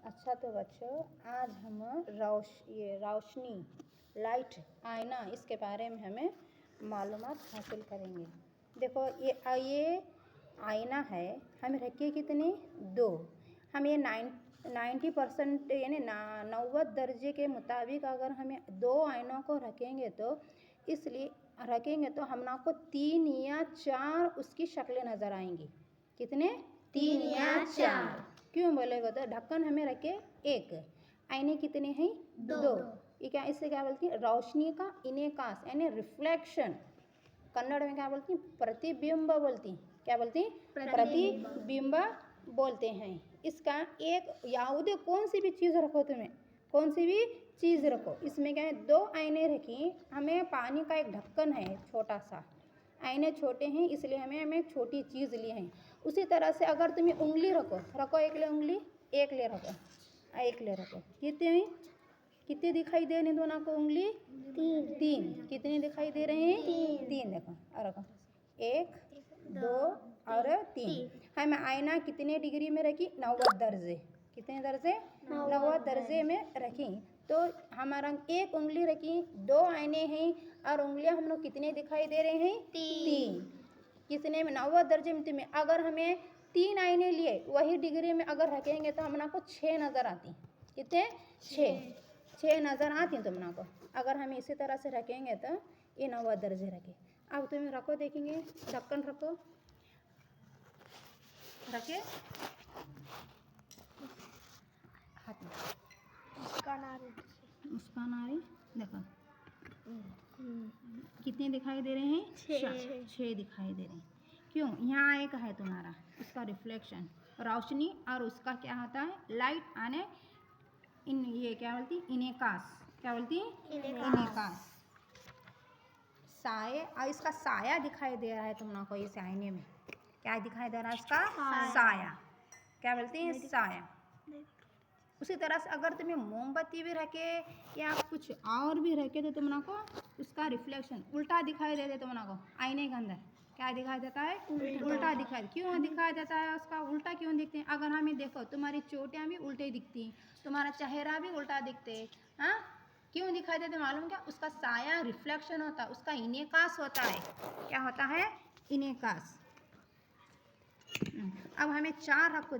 अच्छा तो बच्चों, आज हम रोशनी लाइट आईना इसके बारे में हमें मालूमात हासिल करेंगे। देखो ये आईना है, हमें रखिए कितने दो। हम ये 90% यानी 90 दर्जे के मुताबिक अगर हमें दो आईनों को रखेंगे तो इसलिए रखेंगे तो हम आपको 3 या 4 उसकी शक्लें नज़र आएंगी। कितने? 3 या 4। क्यों बोलेगा तो ढक्कन हमें रखे एक, आईने कितने हैं? दो। ये क्या, इससे क्या बोलती है? रोशनी का इनेकास यानी रिफ्लेक्शन। कन्नड़ में क्या बोलती हैं? प्रतिबिंब बोलती हैं। क्या बोलती हैं? प्रतिबिंब बोलते हैं। इसका एक ಯಾವುದೇ कौन सी भी चीज़ रखो, तुम्हें कौन सी भी चीज़ रखो, इसमें क्या है? दो आईने रखी, हमें पानी का एक ढक्कन है छोटा सा, आईने छोटे हैं इसलिए हमें छोटी चीज़ ली है। उसी तरह से अगर तुम्हें उंगली रखो एक ले उंगली, एक ले रखो, कितने दिखाई दे रहे दोनों को? उंगली तीन। कितने दिखाई दे रहे हैं? तीन। देखो और रखो, 1 2 और 3। हमें आईना कितने डिग्री में रखी? 90 दर्जे। कितने दर्जे? 90 दर्जे में रखी। तो हमारा एक उंगली रखी, दो आईने हैं और उंगलियां हम लोग कितने दिखाई दे रहे हैं? 3। कितने में? 90 दर्जे में। अगर हमें 3 आईने लिए वही डिग्री में अगर रखेंगे तो हम आपको 6 नज़र आती। कितने? 6 नज़र आती हैं तुम को। अगर हम इसी तरह से रखेंगे तो ये 90 दर्जे रखे। अब तुम्हें रखो, देखेंगे ढक्कन रखो, रखे हाथ में मुस्कान आ रही। देखो कितने दिखाई दे रहे हैं? 6 दिखाई दे रहे हैं। क्यों? यहाँ एक है तुम्हारा, उसका रिफ्लेक्शन रोशनी, और उसका क्या होता है? लाइट आने इन, ये क्या बोलती? इनेकास। क्या बोलती? इनेकास। साये, और इसका साया दिखाई दे रहा है तुम लोगों को इस आईने में। क्या दिखाई दे रहा है? इसका साया। क्या बोलते हैं? साया। उसी तरह से अगर तुम्हें मोमबत्ती भी रखे या कुछ और भी रखे तो तुम लोग को उसका रिफ्लेक्शन उल्टा दिखाई देता है। तुम लोग को आईने के अंदर क्या दिखाई देता है? उल्टा दिखाई। क्यों दिखाई देता है? उसका उल्टा क्यों दिखते हैं? अगर हमें देखो, तुम्हारी चोटियाँ भी उल्टे दिखती हैं, तुम्हारा चेहरा भी उल्टा दिखते हैं। हाँ, क्यों दिखाई देते? मालूम क्या? उसका साया रिफ्लेक्शन होता है, उसका इनेकास होता है। क्या होता है? इनेकास। अब हमें 4 रखो।